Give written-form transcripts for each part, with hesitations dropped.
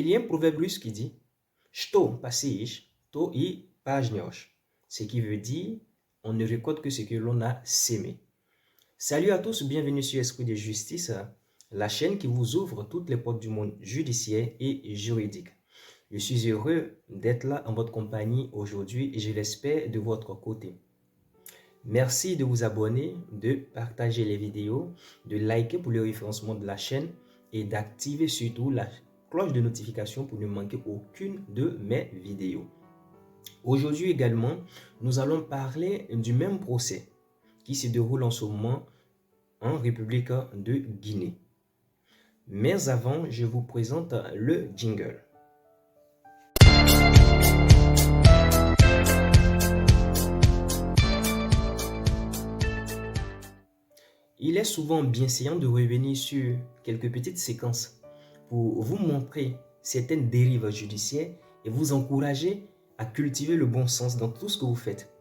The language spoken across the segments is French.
Il y a un proverbe russe qui dit Что посеешь, то и пожнешь. Ce qui veut dire on ne récolte que ce que l'on a sémé. Salut à tous, bienvenue sur Esprit de Justice, la chaîne qui vous ouvre toutes les portes du monde judiciaire et juridique. Je suis heureux d'être là en votre compagnie aujourd'hui et je l'espère de votre côté. Merci de vous abonner, de partager les vidéos, de liker pour le référencement de la chaîne et d'activer surtout la cloche de notification pour ne manquer aucune de mes vidéos. Aujourd'hui également, nous allons parler du même procès qui se déroule en ce moment en République de Guinée. Mais avant, je vous présente le jingle. Il est souvent bienséant de revenir sur quelques petites séquences pour vous montrer certaines dérives judiciaires et vous encourager à cultiver le bon sens dans tout ce que vous faites.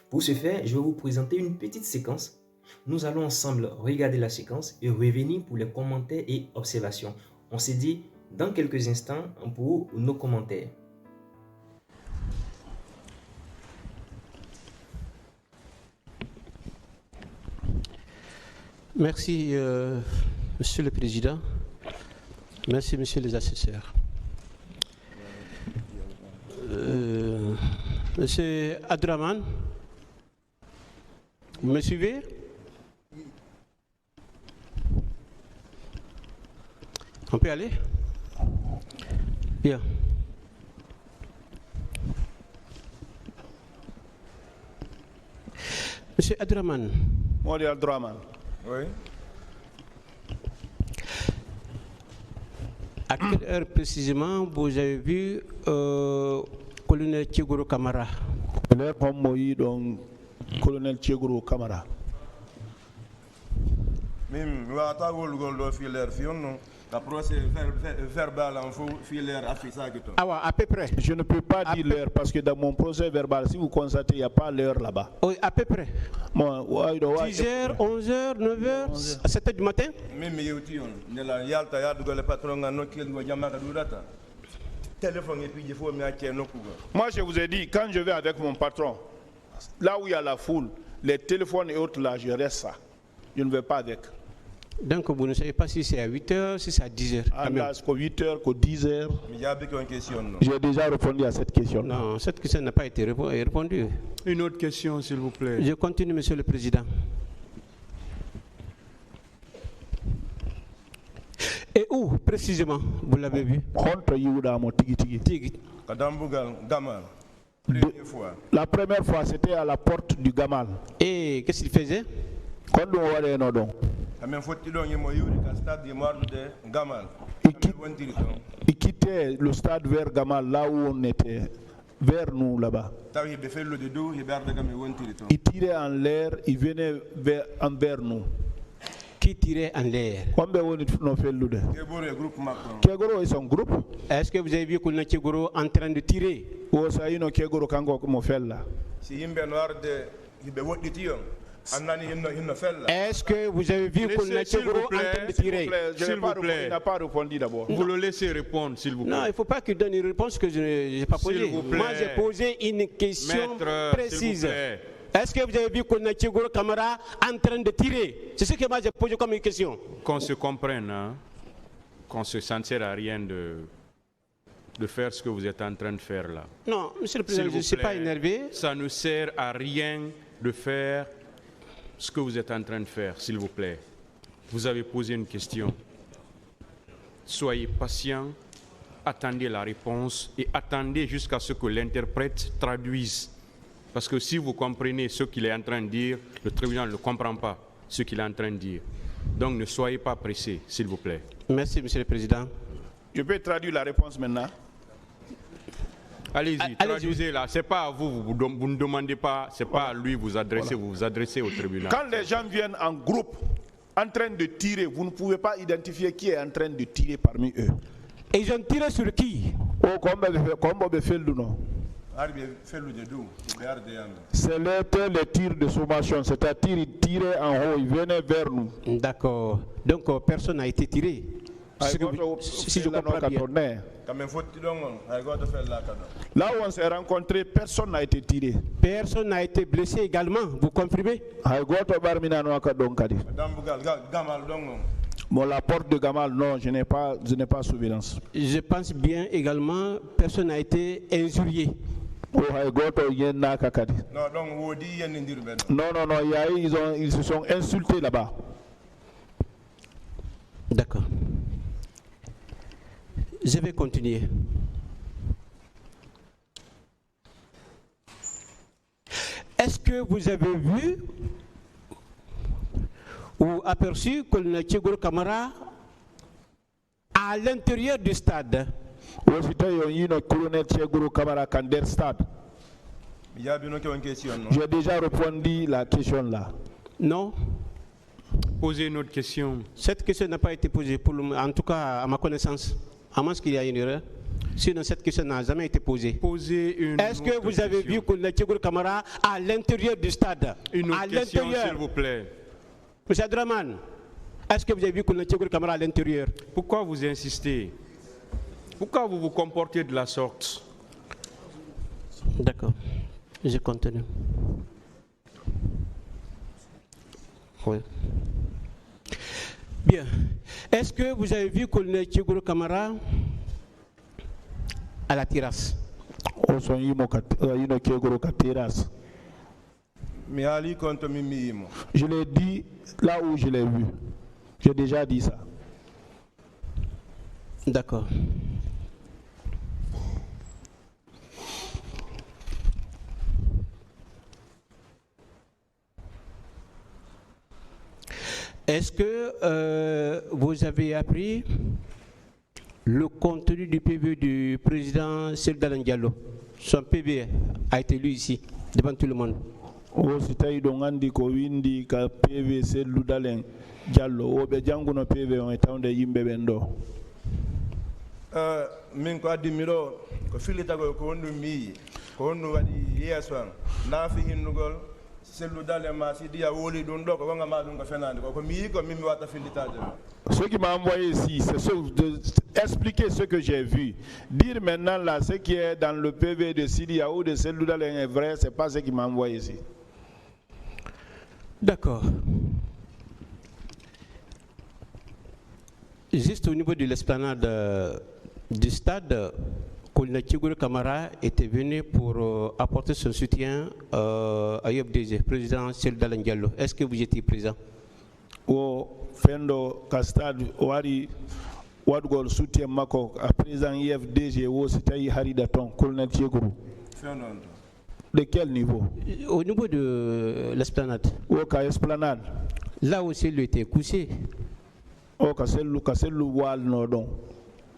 Pour ce faire, je vais vous présenter une petite séquence. Nous allons ensemble regarder la séquence et revenir pour les commentaires et observations. On se dit dans quelques instants pour nos commentaires. Merci, Monsieur le Président. Merci, Monsieur les assesseurs. Monsieur Abdraman, vous me suivez? On peut aller? Bien. Monsieur Abdraman. Moi, Abdraman. Oui. À quelle heure précisément vous avez vu colonel Tchegoro Kamara? L'heure comme moi, donc colonel Tchegoro Kamara. Même, on va t'avoir filer fion. La procès verbal en faux filer affiché. Ah ouais, à peu près. Je ne peux pas dire l'heure parce que dans mon procès verbal, si vous constatez, il n'y a pas l'heure là-bas. Oui, à peu près. Moi, 10h, 11h, 9h, à 7h du matin. Même il y a le patron téléphone et puis il faut me. Moi, je vous ai dit, quand je vais avec mon patron, là où il y a la foule, les téléphones et autres là, je reste ça. Je ne vais pas avec. Donc vous ne savez pas si c'est à 8h, si c'est à 10h. Ah, là, c'est qu'à 8h, qu'à 10h. Il y a une question. J'ai déjà répondu à cette question. Non, cette question n'a pas été répondue. Une autre question, s'il vous plaît. Je continue, Monsieur le Président. Et où, précisément, vous l'avez vu? Contre Yehuda Motigitigi. Gamal. Première fois. La première fois, c'était à la porte du Gamal. Et qu'est-ce qu'il faisait? Quand on va aller, non, il quittait le stade vers Gamal, là où on était, vers nous là-bas. Il tirait en l'air, il venait envers nous. Qui tirait en l'air? Kegoro est son groupe. Est-ce que vous avez vu qu'on a Kegoro en train de tirer? Est-ce que vous avez vu qu'on a Kegoro en train de tirer? Il n'a pas répondu d'abord. Vous le laissez répondre, s'il vous plaît. Non, il ne faut pas qu'il donne une réponse que je n'ai pas posée. Moi, j'ai posé une question précise. Est-ce que vous avez vu qu'on a Tchegoro Kamara en train de tirer? C'est ce que moi j'ai posé comme une question. Qu'on se comprenne, hein? Qu'on se sente à rien de faire ce que vous êtes en train de faire là. Non, Monsieur le Président, je ne suis pas énervé. Ça ne sert à rien de faire ce que vous êtes en train de faire, s'il vous plaît. Vous avez posé une question. Soyez patient, attendez la réponse et attendez jusqu'à ce que l'interprète traduise. Parce que si vous comprenez ce qu'il est en train de dire, le tribunal ne comprend pas ce qu'il est en train de dire. Donc ne soyez pas pressés, s'il vous plaît. Merci, Monsieur le Président. Je peux traduire la réponse maintenant. Allez-y, traduisez-la. Ce n'est pas à vous, vous ne demandez pas, ce n'est pas à lui vous adressez, vous vous adressez au tribunal. Quand les gens viennent en groupe, en train de tirer, vous ne pouvez pas identifier qui est en train de tirer parmi eux. Et ils ont tiré sur qui? Oh, comment fait le nom? C'était les tirs de sommation, c'est-à-dire ils tiraient en haut, ils venaient vers nous. D'accord. Donc personne n'a été tiré. Si je comprends bien. Là où on s'est rencontrés, personne n'a été tiré. Personne n'a été blessé également, vous confirmez? Bon, la porte de Gamal, non, je n'ai pas souvenance. Je pense bien également, personne n'a été injurié. Non, ils se sont insultés là-bas. D'accord. Je vais continuer. Est-ce que vous avez vu ou aperçu que le Tchégoro Kamara à l'intérieur du stade? J'ai déjà répondu la question là. Non. Posez une autre question. Cette question n'a pas été posée, en tout cas à ma connaissance. À moins qu'il y ait une erreur. Sinon, cette question n'a jamais été posée. Posez une Est-ce que vous avez vu que le Tchégoro Kamara à l'intérieur du stade? Une autre question, s'il vous plaît. Monsieur Draman, est-ce que vous avez vu que le Tchégoro Kamara à l'intérieur? Pourquoi vous insistez? Pourquoi vous vous comportez de la sorte? D'accord. Je continue. Oui. Bien. Est-ce que vous avez vu que le Tchégoro Kamara à la terrasse? Je l'ai dit là où je l'ai vu. J'ai déjà dit ça. D'accord. Est-ce que vous avez appris le contenu du PV du président Seldalen Diallo? Son PV a été lu ici, devant tout le monde. PV Seldalen Diallo, obe janguno PV on etande yimbe bendo. Min ko adimiro ko filita ko wondu mi ko wondu wadi yeso na fi hinnugol ce qui m'a envoyé ici, c'est expliquer ce que j'ai vu. Dire maintenant là, ce qui est dans le PV de Sidia ou de Seloudal est vrai, c'est pas ce qui m'a envoyé ici. D'accord. Juste au niveau de l'esplanade du stade, le Tchégoro Kamara était venu pour apporter son soutien à IFDG, président Seldalen Diallo. Est-ce que vous étiez présent? Au Fendo Castad, Wari, Wadgol soutien Mako, à président IFDG, ou c'était Haridaton, colonel Tchégoro. De quel niveau? Au niveau de l'esplanade. Au esplanade. Là où il était couché. Au Kasselu Wal Nordon.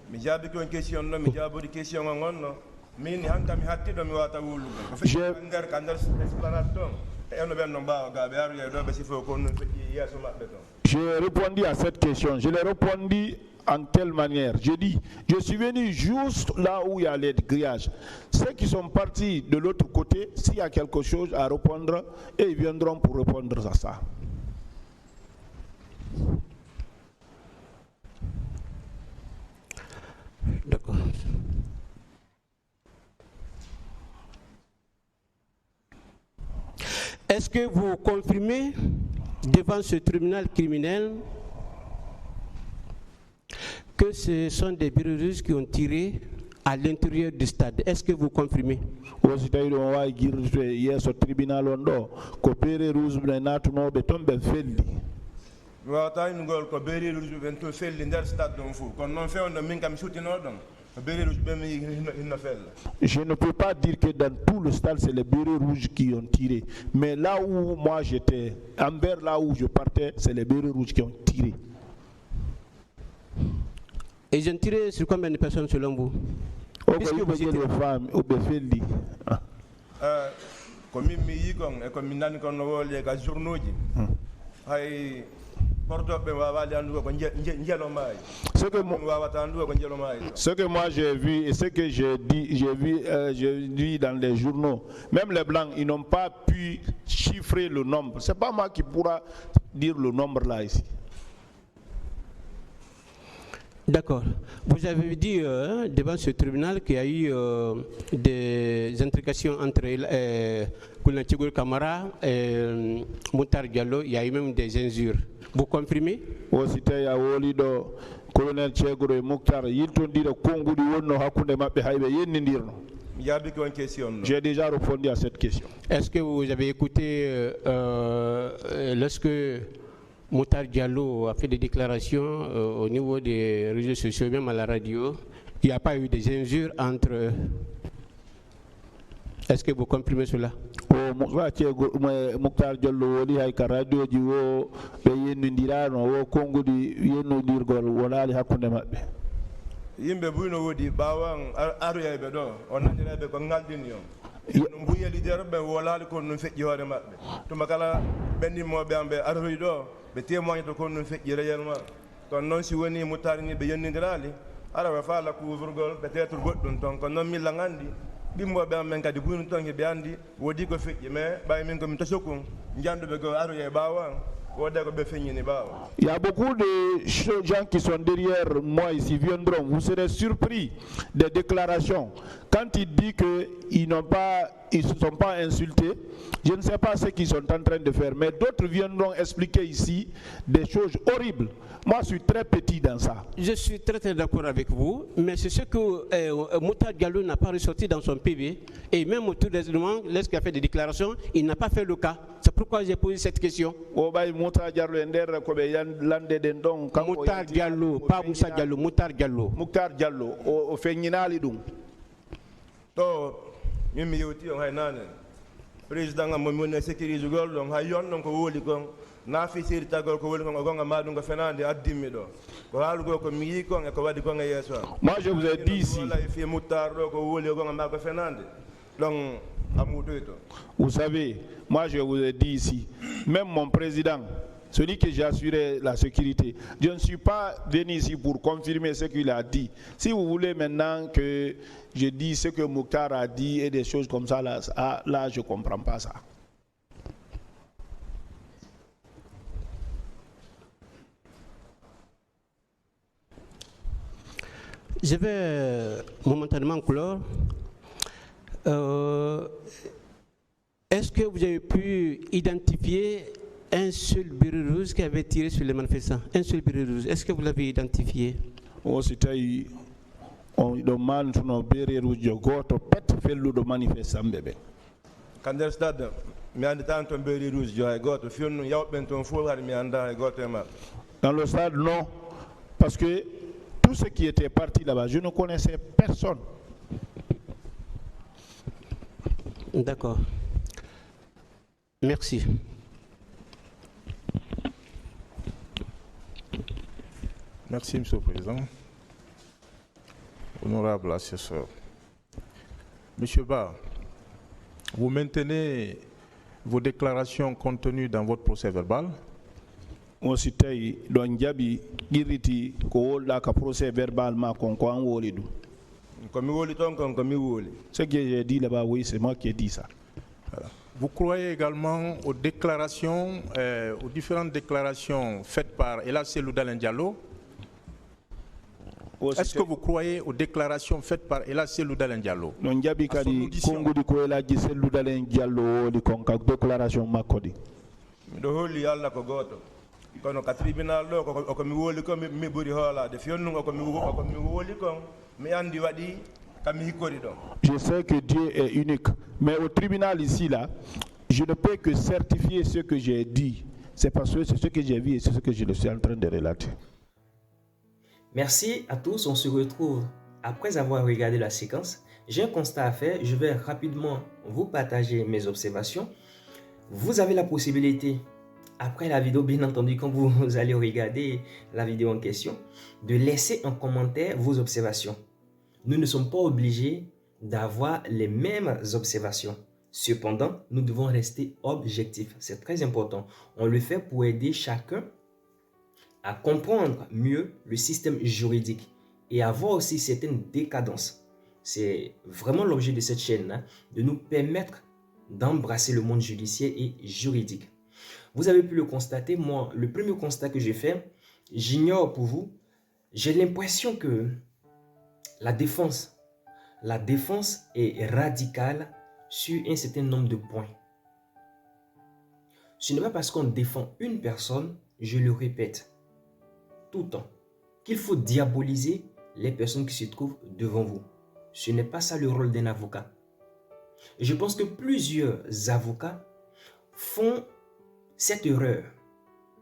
Mi jabi ko question no mi jabodi question ngonno min hanta mi hattido mi wata wulu ko fi ngar kandar esplanade ton e no ben no ba ga be aru do be sifo ko no fiti yeso mabbe ton. J'ai répondu à cette question. Je l'ai répondu en quelle manière? Je dis, je suis venu juste là où il y a les grillages. Ceux qui sont partis de l'autre côté, s'il y a quelque chose à répondre, et ils viendront pour répondre à ça. D'accord. Est-ce que vous confirmez devant ce tribunal criminel que ce sont des bérets qui ont tiré à l'intérieur du stade? Est-ce que vous confirmez? Je ne peux pas dire que dans tout le stade c'est les bérets rouges qui ont tiré, mais là où moi j'étais, envers là où je partais, c'est les bérets rouges qui ont tiré. Et ils ont tiré sur combien de personnes selon vous? Puisque vous étiez les femmes, au Befeli. Comme mi yikon e comme nani kon no wole ka journaux ji hay ce que moi j'ai vu et ce que j'ai dit dans les journaux, même les blancs, ils n'ont pas pu chiffrer le nombre. C'est pas moi qui pourra dire le nombre là ici. D'accord. Vous avez dit devant ce tribunal qu'il y a eu des intrications entre Koulna Tchigoul Kamara et Moutar Diallo. Il y a eu même des injures. Vous confirmez? Osité a wolido colonel Tchegoro et Mouktar yiltondira kongudi wonno hakkunde mabbe haybe yennidirno. J'ai déjà répondu à cette question. Est-ce que vous avez écouté lorsque Moutar Diallo a fait des déclarations au niveau des réseaux sociaux, même à la radio, il n'y a pas eu des injures entre... Est-ce que vous comprenez cela? Mouktar Diallo woli hay ka radio ji wo be yennindirano wo kongudi yennodirgol wonali hakkunde mabbe. Yimbe buino wodi bawang aroyebe do on nandirebe ko ngaldini yon mbuye leader be wolali ko non fejji hoore mabbe to makala benni mo be ambe aroy do be témoigne to ko non fejji réellement kon non si woni mutari ni be yennindirali ara wa fala couvrgol peut-être goddum ton ko non mi langandi bimbo be ambe kadi buino ton be andi wodi ko fejji mais bay min ko mi tasoko njandu be go aroye bawang. Il y a beaucoup de gens qui sont derrière moi ici viendront. Vous serez surpris des déclarations. Quand il dit qu'ils ne se sont pas insultés, je ne sais pas ce qu'ils sont en train de faire, mais d'autres viendront expliquer ici des choses horribles. Moi, je suis très petit dans ça. Je suis très d'accord avec vous, mais c'est ce que Moutar Diallo n'a pas ressorti dans son PV. Et même autour des éléments, lorsqu'il a fait des déclarations, il n'a pas fait le cas. C'est pourquoi j'ai posé cette question. Moutar Diallo, pas Moussa Diallo, Moutar Diallo. Moutar Diallo, au Féninali donc. Mimi yoti on haynane président ngam mo ne sécurité gol don hay yon non ko woli kon na fi sir tagol ko woli kon gonga madu nga fenande addimmi do ko halu go ko mi ko e ko wadi ko nga yeso. Moi je vous ai dit ici, fi mutar do ko woli gonga ma ko fenande donc amudo to. Vous savez, moi je vous ai dit ici, même mon président, celui que j'ai assuré la sécurité, je ne suis pas venu ici pour confirmer ce qu'il a dit. Si vous voulez maintenant que je dise ce que Mouktar a dit et des choses comme ça, là je ne comprends pas ça. Je vais momentanément clore. Est-ce que vous avez pu identifier un seul béret rouge qui avait tiré sur les manifestants? Un seul béret rouge. Est-ce que vous l'avez identifié? Oh, c'était on demande no béret rouge goto pet fellu do manifestant bébé. Kander stade mi andi tanto béret rouge joy goto fionu yawben ton fo har mi anda goto e ma. Dans le stade non, parce que tous ceux qui étaient partis là-bas, je ne connaissais personne. D'accord. Merci. Merci, Monsieur le Président. Honorable assesseur. Monsieur Ba, vous maintenez vos déclarations contenues dans votre procès verbal? On cité don jabi giriti ko wolda ka procès verbal ma kon ko an woli du. Comme woli ton kon comme woli. Ce que j'ai dit là-bas, oui, c'est moi qui ai dit ça. Voilà. Vous croyez également aux déclarations, aux différentes déclarations faites par Ella Seloudalen Diallo? Est-ce que vous croyez aux déclarations faites par Ella Seloudalen Diallo? Non jabi kadi kongo di ko Ella Seloudalen Diallo di kon ka déclaration makodi. Do holi yalla ko goto. Kono ka tribunal do ko mi woli ko mi buri hola de fionu ko mi woli ko mi andi wadi kam hikori do. Je sais que Dieu est unique, mais au tribunal ici là, je ne peux que certifier ce que j'ai dit. C'est parce que c'est ce que j'ai vu et c'est ce que je suis en train de relater. Merci à tous, on se retrouve après avoir regardé la séquence. J'ai un constat à faire, je vais rapidement vous partager mes observations. Vous avez la possibilité, après la vidéo, bien entendu, quand vous allez regarder la vidéo en question, de laisser en commentaire vos observations. Nous ne sommes pas obligés d'avoir les mêmes observations. Cependant, nous devons rester objectifs. C'est très important. On le fait pour aider chacun à comprendre mieux le système juridique et avoir aussi certaines décadences. C'est vraiment l'objet de cette chaîne, de nous permettre d'embrasser le monde judiciaire et juridique. Vous avez pu le constater, moi, le premier constat que j'ai fait, j'ignore pour vous, j'ai l'impression que la défense est radicale sur un certain nombre de points. Ce n'est pas parce qu'on défend une personne, je le répète tout le temps, qu'il faut diaboliser les personnes qui se trouvent devant vous. Ce n'est pas ça le rôle d'un avocat. Et je pense que plusieurs avocats font cette erreur.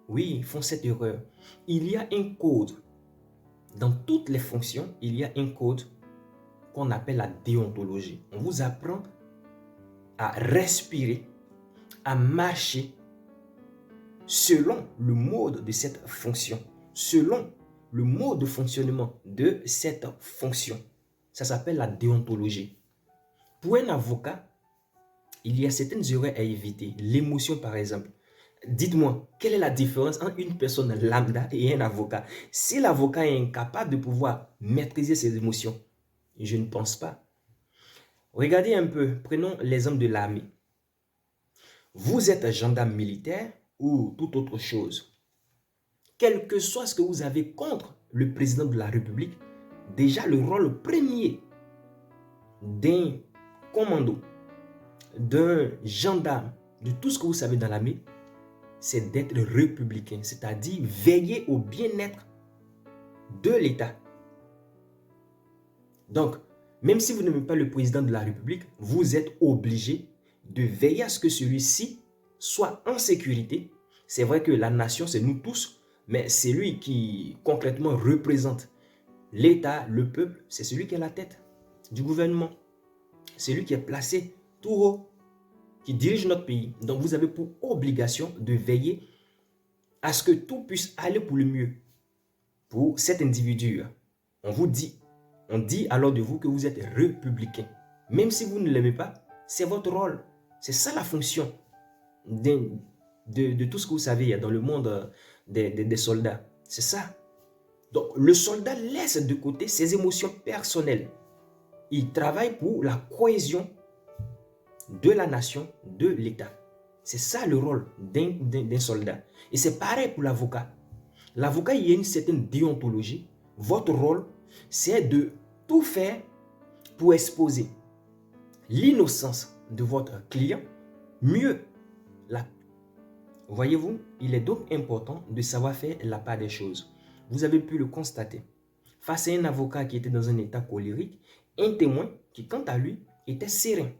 Oui, ils font cette erreur. Il y a un code. Dans toutes les fonctions, il y a un code qu'on appelle la déontologie. On vous apprend à respirer, à marcher selon le mode de cette fonction, selon le mode de fonctionnement de cette fonction. Ça s'appelle la déontologie. Pour un avocat, il y a certaines erreurs à éviter. L'émotion, par exemple. Dites-moi, quelle est la différence entre une personne lambda et un avocat? Si l'avocat est incapable de pouvoir maîtriser ses émotions, je ne pense pas. Regardez un peu, prenons l'exemple de l'armée. Vous êtes gendarme militaire ou toute autre chose. Quel que soit ce que vous avez contre le président de la République, déjà le rôle premier d'un commando, d'un gendarme, de tout ce que vous savez dans l'armée, c'est d'être républicain, c'est-à-dire veiller au bien-être de l'État. Donc, même si vous n'aimez pas le président de la République, vous êtes obligé de veiller à ce que celui-ci soit en sécurité. C'est vrai que la nation, c'est nous tous, mais c'est lui qui concrètement représente l'État, le peuple, c'est celui qui est à la tête du gouvernement. C'est lui qui est placé tout haut, qui dirige notre pays. Donc, vous avez pour obligation de veiller à ce que tout puisse aller pour le mieux. Pour cet individu, on dit alors de vous que vous êtes républicain. Même si vous ne l'aimez pas, c'est votre rôle. C'est ça la fonction de tout ce que vous savez dans le monde des soldats. C'est ça. Donc, le soldat laisse de côté ses émotions personnelles. Il travaille pour la cohésion de la nation, de l'État. C'est ça le rôle d'un soldat. Et c'est pareil pour l'avocat. L'avocat, il y a une certaine déontologie. Votre rôle, c'est de tout faire pour exposer l'innocence de votre client mieux. Voyez-vous, il est donc important de savoir faire la part des choses. Vous avez pu le constater. Face à un avocat qui était dans un état colérique, un témoin qui, quant à lui, était serein.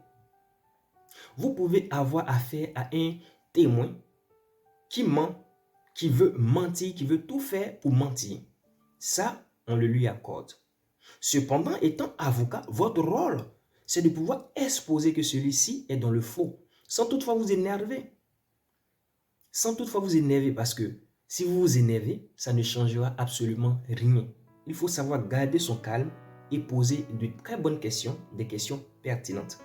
Vous pouvez avoir affaire à un témoin qui ment, qui veut mentir, qui veut tout faire pour mentir. Ça, on le lui accorde. Cependant, étant avocat, votre rôle, c'est de pouvoir exposer que celui-ci est dans le faux, sans toutefois vous énerver. Sans toutefois vous énerver, parce que si vous vous énervez, ça ne changera absolument rien. Il faut savoir garder son calme et poser de très bonnes questions, des questions pertinentes.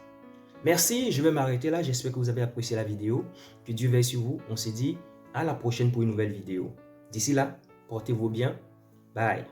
Merci, je vais m'arrêter là. J'espère que vous avez apprécié la vidéo. Que Dieu veille sur vous. On se dit à la prochaine pour une nouvelle vidéo. D'ici là, portez-vous bien. Bye.